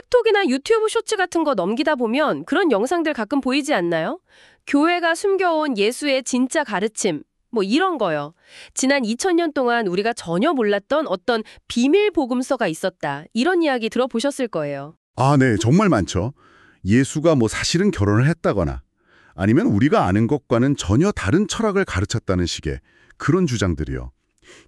틱톡이나 유튜브 쇼츠 같은 거 넘기다 보면 그런 영상들 가끔 보이지 않나요? 교회가 숨겨온 예수의 진짜 가르침, 뭐 이런 거요. 지난 2000년 동안 우리가 전혀 몰랐던 어떤 비밀 복음서가 있었다. 이런 이야기 들어보셨을 거예요. 아, 네, 정말 많죠. 예수가 뭐 사실은 결혼을 했다거나 아니면 우리가 아는 것과는 전혀 다른 철학을 가르쳤다는 식의 그런 주장들이요.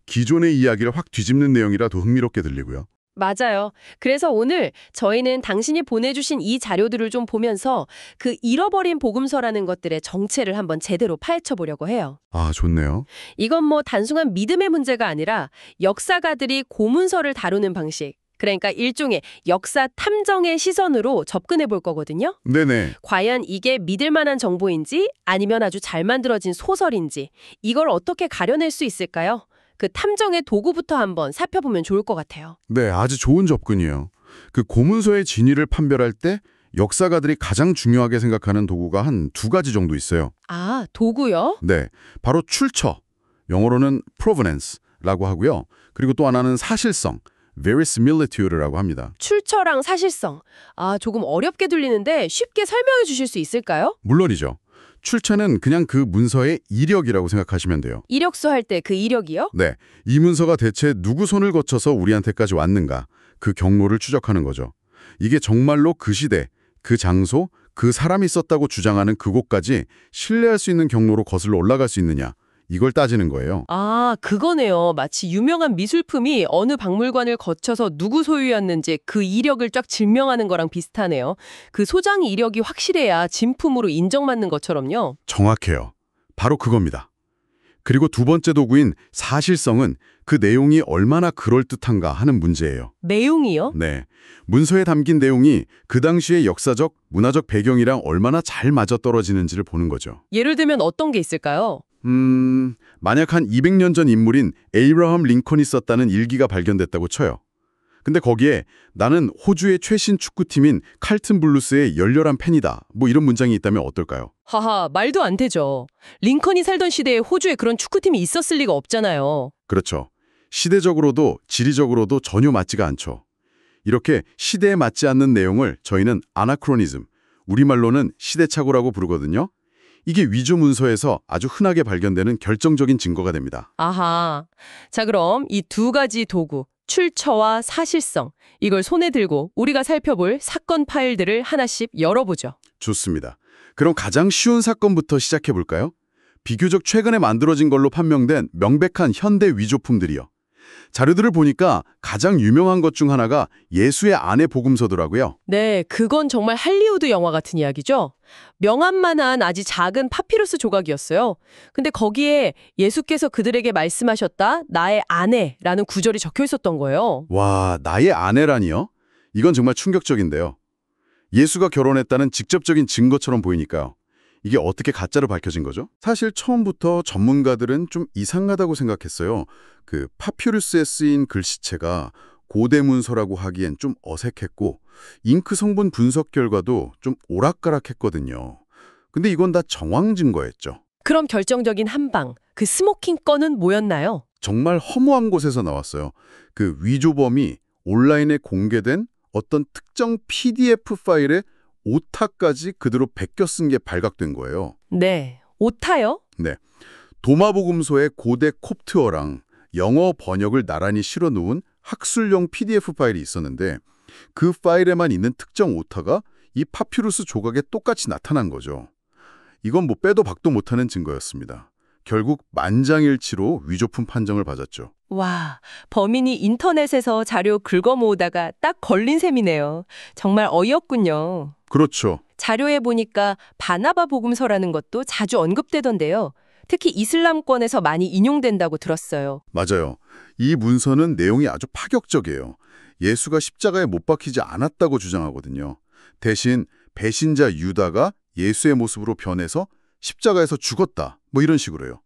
기존의 이야기를 확 뒤집는 내용이라 더 흥미롭게 들리고요. 맞아요. 그래서 오늘 저희는 당신이 보내주신 이 자료들을 좀 보면서 그 잃어버린 복음서라는 것들의 정체를 한번 제대로 파헤쳐보려고 해요. 아, 좋네요. 이건 뭐 단순한 믿음의 문제가 아니라 역사가들이 고문서를 다루는 방식, 그러니까 일종의 역사 탐정의 시선으로 접근해 볼 거거든요. 네네. 과연 이게 믿을 만한 정보인지 아니면 아주 잘 만들어진 소설인지 이걸 어떻게 가려낼 수 있을까요? 그 탐정의 도구부터 한번 살펴보면 좋을 것 같아요. 네, 아주 좋은 접근이에요. 그 고문서의 진위를 판별할 때 역사가들이 가장 중요하게 생각하는 도구가 한 두 가지 정도 있어요. 아, 도구요? 네, 바로 출처, 영어로는 provenance라고 하고요. 그리고 또 하나는 사실성, verisimilitude라고 합니다. 출처랑 사실성. 아, 조금 어렵게 들리는데 쉽게 설명해 주실 수 있을까요? 물론이죠. 출처는 그냥 그 문서의 이력이라고 생각하시면 돼요. 이력서 할 때 그 이력이요? 네, 이 문서가 대체 누구 손을 거쳐서 우리한테까지 왔는가, 그 경로를 추적하는 거죠. 이게 정말로 그 시대, 그 장소, 그 사람이 썼다고 주장하는 그곳까지 신뢰할 수 있는 경로로 거슬러 올라갈 수 있느냐, 이걸 따지는 거예요. 아, 그거네요. 마치 유명한 미술품이 어느 박물관을 거쳐서 누구 소유였는지 그 이력을 쫙 증명하는 거랑 비슷하네요. 그 소장 이력이 확실해야 진품으로 인정받는 것처럼요. 정확해요. 바로 그겁니다. 그리고 두 번째 도구인 사실성은 그 내용이 얼마나 그럴듯한가 하는 문제예요. 내용이요? 네, 문서에 담긴 내용이 그 당시의 역사적, 문화적 배경이랑 얼마나 잘 맞아떨어지는지를 보는 거죠. 예를 들면 어떤 게 있을까요? 만약 한 200년 전 인물인 에이브러함 링컨이 썼다는 일기가 발견됐다고 쳐요. 근데 거기에 나는 호주의 최신 축구팀인 칼튼 블루스의 열렬한 팬이다. 뭐 이런 문장이 있다면 어떨까요? 하하, 말도 안 되죠. 링컨이 살던 시대에 호주에 그런 축구팀이 있었을 리가 없잖아요. 그렇죠. 시대적으로도 지리적으로도 전혀 맞지가 않죠. 이렇게 시대에 맞지 않는 내용을 저희는 아나크로니즘, 우리말로는 시대착오라고 부르거든요. 이게 위조 문서에서 아주 흔하게 발견되는 결정적인 증거가 됩니다. 아하. 자, 그럼 이 두 가지 도구, 출처와 사실성, 이걸 손에 들고 우리가 살펴볼 사건 파일들을 하나씩 열어보죠. 좋습니다. 그럼 가장 쉬운 사건부터 시작해 볼까요? 비교적 최근에 만들어진 걸로 판명된 명백한 현대 위조품들이요. 자료들을 보니까 가장 유명한 것 중 하나가 예수의 아내 복음서더라고요. 네, 그건 정말 할리우드 영화 같은 이야기죠. 명함만한 아주 작은 파피루스 조각이었어요. 근데 거기에 예수께서 그들에게 말씀하셨다, 나의 아내라는 구절이 적혀 있었던 거예요. 와, 나의 아내라니요? 이건 정말 충격적인데요. 예수가 결혼했다는 직접적인 증거처럼 보이니까요. 이게 어떻게 가짜로 밝혀진 거죠? 사실 처음부터 전문가들은 좀 이상하다고 생각했어요. 그 파피루스에 쓰인 글씨체가 고대 문서라고 하기엔 좀 어색했고 잉크 성분 분석 결과도 좀 오락가락했거든요. 근데 이건 다 정황 증거였죠. 그럼 결정적인 한방, 그 스모킹 건은 뭐였나요? 정말 허무한 곳에서 나왔어요. 그 위조범이 온라인에 공개된 어떤 특정 PDF 파일에 오타까지 그대로 베껴 쓴 게 발각된 거예요. 네, 오타요? 네, 도마복음서의 고대 콥트어랑 영어 번역을 나란히 실어 놓은 학술용 PDF 파일이 있었는데 그 파일에만 있는 특정 오타가 이 파피루스 조각에 똑같이 나타난 거죠. 이건 뭐 빼도 박도 못하는 증거였습니다. 결국 만장일치로 위조품 판정을 받았죠. 와, 범인이 인터넷에서 자료 긁어모으다가 딱 걸린 셈이네요. 정말 어이없군요. 그렇죠. 자료에 보니까 바나바 복음서라는 것도 자주 언급되던데요. 특히 이슬람권에서 많이 인용된다고 들었어요. 맞아요. 이 문서는 내용이 아주 파격적이에요. 예수가 십자가에 못 박히지 않았다고 주장하거든요. 대신 배신자 유다가 예수의 모습으로 변해서 십자가에서 죽었다. 뭐 이런 식으로요.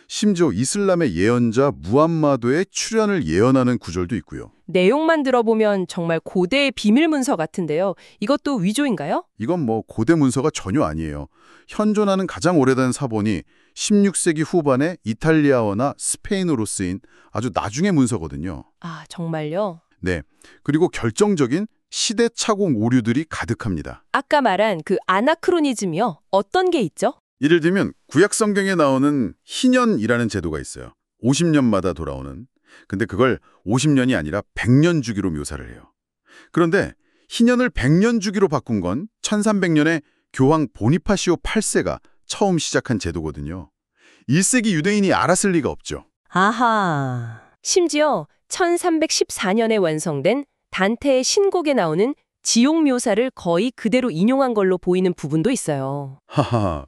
심지어 이슬람의 예언자 무함마드의 출현을 예언하는 구절도 있고요. 내용만 들어보면 정말 고대의 비밀 문서 같은데요. 이것도 위조인가요? 이건 뭐 고대 문서가 전혀 아니에요. 현존하는 가장 오래된 사본이 16세기 후반에 이탈리아어나 스페인어로 쓰인 아주 나중의 문서거든요. 아, 정말요? 네. 그리고 결정적인 시대착오 오류들이 가득합니다. 아까 말한 그 아나크로니즘이요? 어떤 게 있죠? 예를 들면 구약 성경에 나오는 희년이라는 제도가 있어요. 50년마다 돌아오는. 근데 그걸 50년이 아니라 100년 주기로 묘사를 해요. 그런데 희년을 100년 주기로 바꾼 건 1300년에 교황 보니파시오 8세가 처음 시작한 제도거든요. 1세기 유대인이 알았을 리가 없죠. 아하. 심지어 1314년에 완성된 단테의 신곡에 나오는 지옥 묘사를 거의 그대로 인용한 걸로 보이는 부분도 있어요. 하하,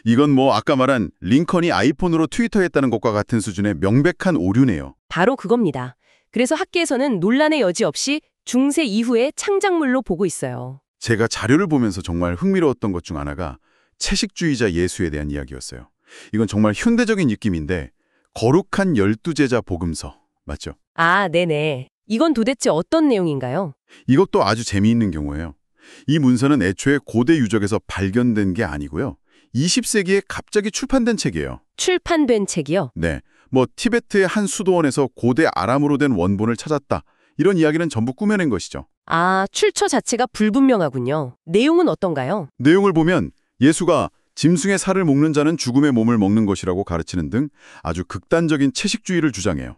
이건 뭐 아까 말한 링컨이 아이폰으로 트위터했다는 것과 같은 수준의 명백한 오류네요. 바로 그겁니다. 그래서 학계에서는 논란의 여지 없이 중세 이후의 창작물로 보고 있어요. 제가 자료를 보면서 정말 흥미로웠던 것 중 하나가 채식주의자 예수에 대한 이야기였어요. 이건 정말 현대적인 느낌인데 거룩한 12제자 복음서 맞죠? 아, 네네. 이건 도대체 어떤 내용인가요? 이것도 아주 재미있는 경우예요. 이 문서는 애초에 고대 유적에서 발견된 게 아니고요. 20세기에 갑자기 출판된 책이에요. 출판된 책이요? 네, 뭐 티베트의 한 수도원에서 고대 아람어로 된 원본을 찾았다. 이런 이야기는 전부 꾸며낸 것이죠. 아, 출처 자체가 불분명하군요. 내용은 어떤가요? 내용을 보면 예수가 짐승의 살을 먹는 자는 죽음의 몸을 먹는 것이라고 가르치는 등 아주 극단적인 채식주의를 주장해요.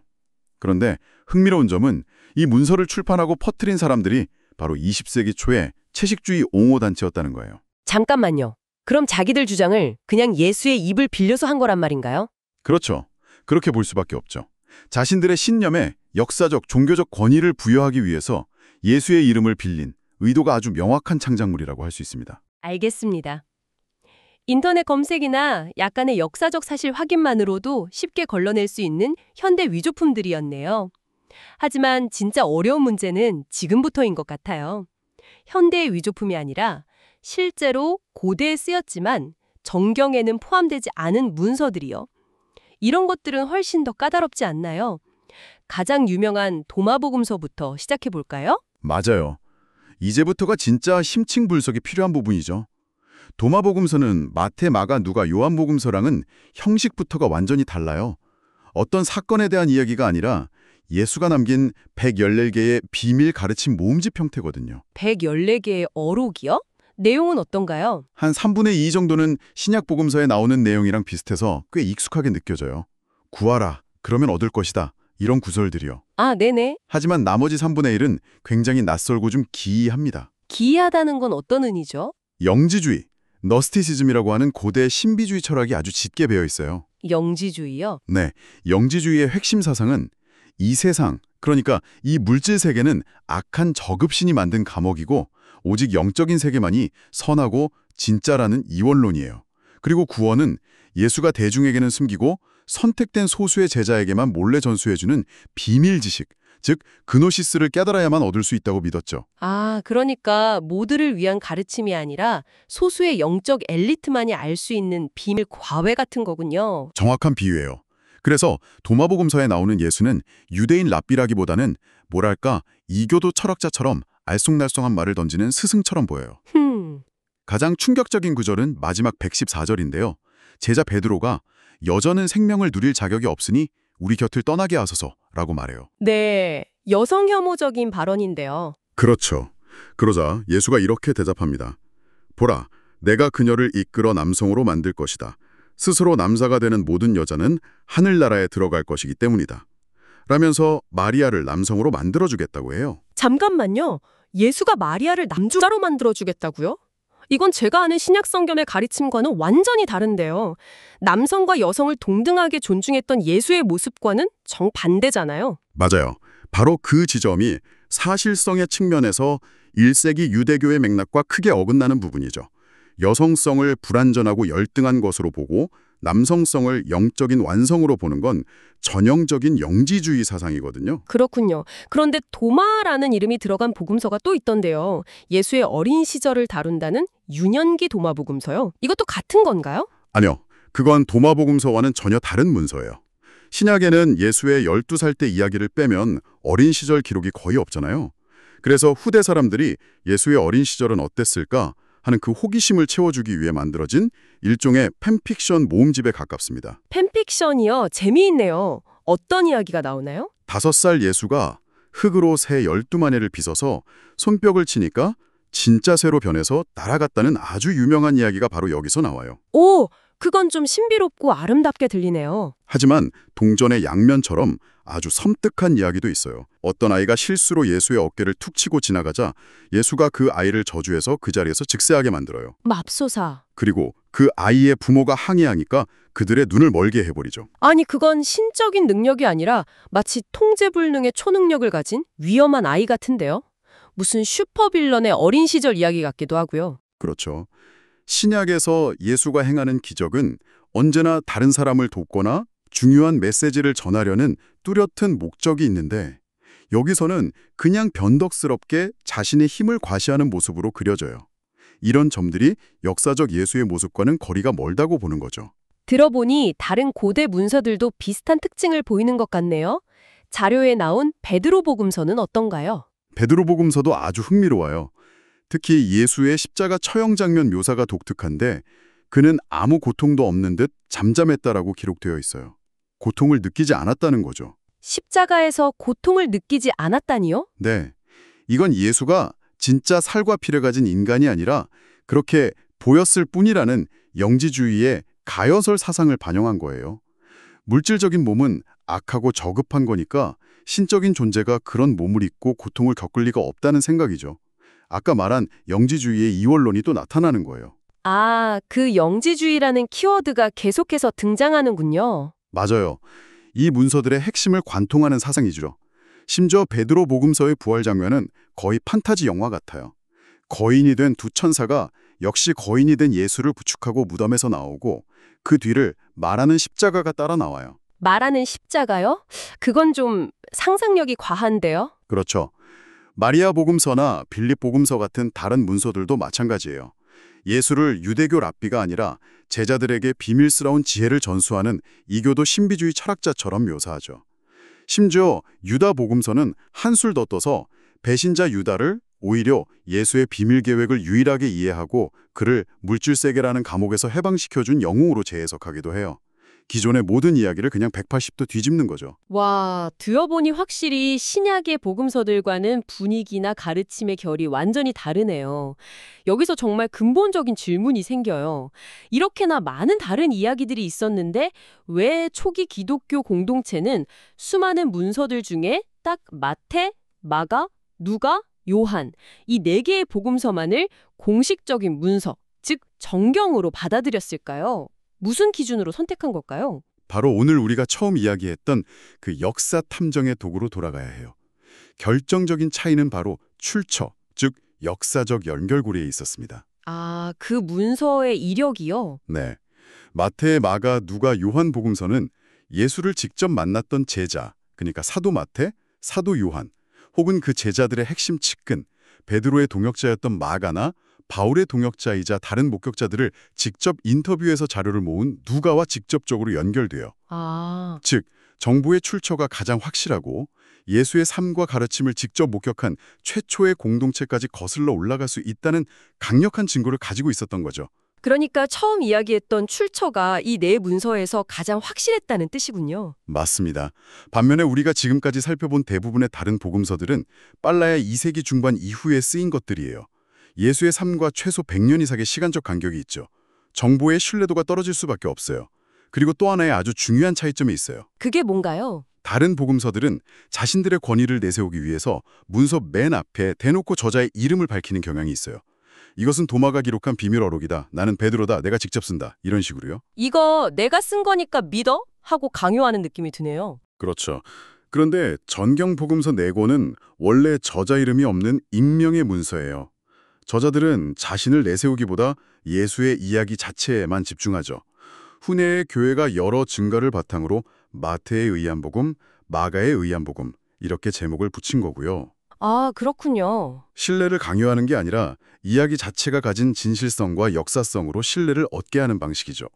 그런데 흥미로운 점은 이 문서를 출판하고 퍼뜨린 사람들이 바로 20세기 초에 채식주의 옹호단체였다는 거예요. 잠깐만요. 그럼 자기들 주장을 그냥 예수의 입을 빌려서 한 거란 말인가요? 그렇죠. 그렇게 볼 수밖에 없죠. 자신들의 신념에 역사적, 종교적 권위를 부여하기 위해서 예수의 이름을 빌린 의도가 아주 명확한 창작물이라고 할 수 있습니다. 알겠습니다. 인터넷 검색이나 약간의 역사적 사실 확인만으로도 쉽게 걸러낼 수 있는 현대 위조품들이었네요. 하지만 진짜 어려운 문제는 지금부터인 것 같아요. 현대의 위조품이 아니라 실제로 고대에 쓰였지만 정경에는 포함되지 않은 문서들이요. 이런 것들은 훨씬 더 까다롭지 않나요? 가장 유명한 도마복음서부터 시작해 볼까요? 맞아요. 이제부터가 진짜 심층분석이 필요한 부분이죠. 도마복음서는 마태, 마가, 누가, 요한복음서랑은 형식부터가 완전히 달라요. 어떤 사건에 대한 이야기가 아니라 예수가 남긴 114개의 비밀 가르침 모음집 형태거든요. 114개의 어록이요? 내용은 어떤가요? 한 3분의 2 정도는 신약복음서에 나오는 내용이랑 비슷해서 꽤 익숙하게 느껴져요. 구하라, 그러면 얻을 것이다. 이런 구절들이요. 아, 네네. 하지만 나머지 3분의 1은 굉장히 낯설고 좀 기이합니다. 기이하다는 건 어떤 의미죠? 영지주의, 너스티시즘이라고 하는 고대 신비주의 철학이 아주 짙게 배어 있어요. 영지주의요? 네, 영지주의의 핵심 사상은 이 세상, 그러니까 이 물질 세계는 악한 저급신이 만든 감옥이고 오직 영적인 세계만이 선하고 진짜라는 이원론이에요. 그리고 구원은 예수가 대중에게는 숨기고 선택된 소수의 제자에게만 몰래 전수해주는 비밀 지식, 즉 그노시스를 깨달아야만 얻을 수 있다고 믿었죠. 아, 그러니까 모두를 위한 가르침이 아니라 소수의 영적 엘리트만이 알 수 있는 비밀 과외 같은 거군요. 정확한 비유예요. 그래서 도마복음서에 나오는 예수는 유대인 랍비라기보다는 뭐랄까 이교도 철학자처럼 알쏭달쏭한 말을 던지는 스승처럼 보여요. 가장 충격적인 구절은 마지막 114절인데요. 제자 베드로가 여전은 생명을 누릴 자격이 없으니 우리 곁을 떠나게 하소서라고 말해요. 네, 여성 혐오적인 발언인데요. 그렇죠. 그러자 예수가 이렇게 대답합니다. 보라, 내가 그녀를 이끌어 남성으로 만들 것이다. 스스로 남자가 되는 모든 여자는 하늘나라에 들어갈 것이기 때문이다. 라면서 마리아를 남성으로 만들어주겠다고 해요. 잠깐만요. 예수가 마리아를 남주자로 만들어주겠다고요? 이건 제가 아는 신약성경의 가르침과는 완전히 다른데요. 남성과 여성을 동등하게 존중했던 예수의 모습과는 정반대잖아요. 맞아요. 바로 그 지점이 사실성의 측면에서 1세기 유대교의 맥락과 크게 어긋나는 부분이죠. 여성성을 불완전하고 열등한 것으로 보고 남성성을 영적인 완성으로 보는 건 전형적인 영지주의 사상이거든요. 그렇군요. 그런데 도마라는 이름이 들어간 복음서가 또 있던데요. 예수의 어린 시절을 다룬다는 유년기 도마복음서요. 이것도 같은 건가요? 아니요. 그건 도마복음서와는 전혀 다른 문서예요. 신약에는 예수의 12살 때 이야기를 빼면 어린 시절 기록이 거의 없잖아요. 그래서 후대 사람들이 예수의 어린 시절은 어땠을까 하는 그 호기심을 채워주기 위해 만들어진 일종의 팬픽션 모음집에 가깝습니다. 팬픽션이요? 재미있네요. 어떤 이야기가 나오나요? 5살 예수가 흙으로 새 12마리를 빚어서 손뼉을 치니까 진짜 새로 변해서 날아갔다는 아주 유명한 이야기가 바로 여기서 나와요. 오, 그건 좀 신비롭고 아름답게 들리네요. 하지만 동전의 양면처럼 아주 섬뜩한 이야기도 있어요. 어떤 아이가 실수로 예수의 어깨를 툭 치고 지나가자 예수가 그 아이를 저주해서 그 자리에서 즉세하게 만들어요. 맙소사. 그리고 그 아이의 부모가 항의하니까 그들의 눈을 멀게 해버리죠. 아니, 그건 신적인 능력이 아니라 마치 통제불능의 초능력을 가진 위험한 아이 같은데요? 무슨 슈퍼빌런의 어린 시절 이야기 같기도 하고요. 그렇죠. 신약에서 예수가 행하는 기적은 언제나 다른 사람을 돕거나 중요한 메시지를 전하려는 뚜렷한 목적이 있는데 여기서는 그냥 변덕스럽게 자신의 힘을 과시하는 모습으로 그려져요. 이런 점들이 역사적 예수의 모습과는 거리가 멀다고 보는 거죠. 들어보니 다른 고대 문서들도 비슷한 특징을 보이는 것 같네요. 자료에 나온 베드로복음서는 어떤가요? 베드로복음서도 아주 흥미로워요. 특히 예수의 십자가 처형 장면 묘사가 독특한데 그는 아무 고통도 없는 듯 잠잠했다라고 기록되어 있어요. 고통을 느끼지 않았다는 거죠. 십자가에서 고통을 느끼지 않았다니요? 네, 이건 예수가 진짜 살과 피를 가진 인간이 아니라 그렇게 보였을 뿐이라는 영지주의의 가여설 사상을 반영한 거예요. 물질적인 몸은 악하고 저급한 거니까 신적인 존재가 그런 몸을 입고 고통을 겪을 리가 없다는 생각이죠. 아까 말한 영지주의의 이원론이 또 나타나는 거예요. 아, 그 영지주의라는 키워드가 계속해서 등장하는군요. 맞아요. 이 문서들의 핵심을 관통하는 사상이죠. 심지어 베드로 복음서의 부활 장면은 거의 판타지 영화 같아요. 거인이 된 두 천사가 역시 거인이 된 예수를 부축하고 무덤에서 나오고 그 뒤를 말하는 십자가가 따라 나와요. 말하는 십자가요? 그건 좀 상상력이 과한데요? 그렇죠. 마리아 복음서나 빌립 복음서 같은 다른 문서들도 마찬가지예요. 예수를 유대교 랍비가 아니라 제자들에게 비밀스러운 지혜를 전수하는 이교도 신비주의 철학자처럼 묘사하죠. 심지어 유다 복음서는 한술 더 떠서 배신자 유다를 오히려 예수의 비밀 계획을 유일하게 이해하고 그를 물질세계라는 감옥에서 해방시켜준 영웅으로 재해석하기도 해요. 기존의 모든 이야기를 그냥 180도 뒤집는 거죠. 와, 들어보니 확실히 신약의 복음서들과는 분위기나 가르침의 결이 완전히 다르네요. 여기서 정말 근본적인 질문이 생겨요. 이렇게나 많은 다른 이야기들이 있었는데 왜 초기 기독교 공동체는 수많은 문서들 중에 딱 마태, 마가, 누가, 요한 이 네 개의 복음서만을 공식적인 문서, 즉 정경으로 받아들였을까요? 무슨 기준으로 선택한 걸까요? 바로 오늘 우리가 처음 이야기했던 그 역사 탐정의 도구로 돌아가야 해요. 결정적인 차이는 바로 출처, 즉 역사적 연결고리에 있었습니다. 아, 그 문서의 이력이요? 네, 마태, 마가, 누가, 요한 복음서는 예수를 직접 만났던 제자, 그러니까 사도 마태, 사도 요한, 혹은 그 제자들의 핵심 측근, 베드로의 동역자였던 마가나 바울의 동역자이자 다른 목격자들을 직접 인터뷰해서 자료를 모은 누가와 직접적으로 연결돼요. 아, 즉, 정보의 출처가 가장 확실하고 예수의 삶과 가르침을 직접 목격한 최초의 공동체까지 거슬러 올라갈 수 있다는 강력한 증거를 가지고 있었던 거죠. 그러니까 처음 이야기했던 출처가 이 네 문서에서 가장 확실했다는 뜻이군요. 맞습니다. 반면에 우리가 지금까지 살펴본 대부분의 다른 복음서들은 빨라야 2세기 중반 이후에 쓰인 것들이에요. 예수의 삶과 최소 100년 이상의 시간적 간격이 있죠. 정보의 신뢰도가 떨어질 수밖에 없어요. 그리고 또 하나의 아주 중요한 차이점이 있어요. 그게 뭔가요? 다른 복음서들은 자신들의 권위를 내세우기 위해서 문서 맨 앞에 대놓고 저자의 이름을 밝히는 경향이 있어요. 이것은 도마가 기록한 비밀 어록이다. 나는 베드로다. 내가 직접 쓴다. 이런 식으로요. 이거 내가 쓴 거니까 믿어? 하고 강요하는 느낌이 드네요. 그렇죠. 그런데 전경 복음서 4권은 원래 저자 이름이 없는 익명의 문서예요. 저자들은 자신을 내세우기보다 예수의 이야기 자체에만 집중하죠. 후대의 교회가 여러 증거를 바탕으로 마태에 의한 복음, 마가에 의한 복음 이렇게 제목을 붙인 거고요. 아, 그렇군요. 신뢰를 강요하는 게 아니라 이야기 자체가 가진 진실성과 역사성으로 신뢰를 얻게 하는 방식이죠.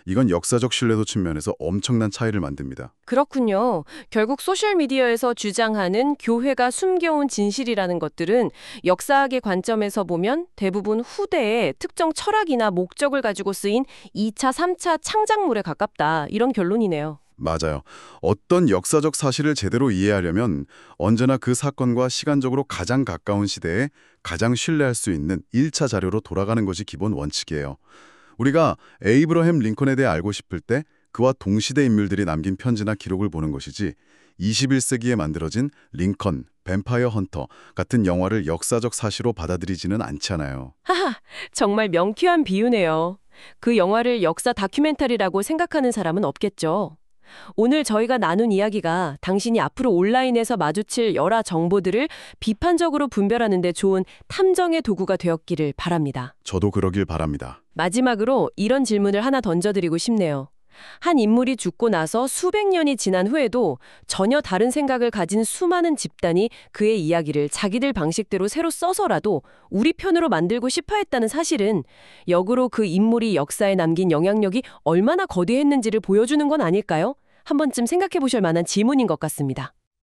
이건 역사적 신뢰도 측면에서 엄청난 차이를 만듭니다. 그렇군요. 결국 소셜미디어에서 주장하는 교회가 숨겨온 진실이라는 것들은 역사학의 관점에서 보면 대부분 후대의 특정 철학이나 목적을 가지고 쓰인 2차, 3차 창작물에 가깝다. 이런 결론이네요. 맞아요. 어떤 역사적 사실을 제대로 이해하려면 언제나 그 사건과 시간적으로 가장 가까운 시대에 가장 신뢰할 수 있는 1차 자료로 돌아가는 것이 기본 원칙이에요. 우리가 에이브러햄 링컨에 대해 알고 싶을 때 그와 동시대 인물들이 남긴 편지나 기록을 보는 것이지 21세기에 만들어진 링컨, 뱀파이어 헌터 같은 영화를 역사적 사실로 받아들이지는 않잖아요. 하하, 정말 명쾌한 비유네요. 그 영화를 역사 다큐멘터리라고 생각하는 사람은 없겠죠. 오늘 저희가 나눈 이야기가 당신이 앞으로 온라인에서 마주칠 여러 정보들을 비판적으로 분별하는 데 좋은 탐정의 도구가 되었기를 바랍니다. 저도 그러길 바랍니다. 마지막으로 이런 질문을 하나 던져드리고 싶네요. 한 인물이 죽고 나서 수백 년이 지난 후에도 전혀 다른 생각을 가진 수많은 집단이 그의 이야기를 자기들 방식대로 새로 써서라도 우리 편으로 만들고 싶어 했다는 사실은 역으로 그 인물이 역사에 남긴 영향력이 얼마나 거대했는지를 보여주는 건 아닐까요? 한 번쯤 생각해 보실 만한 질문인 것 같습니다.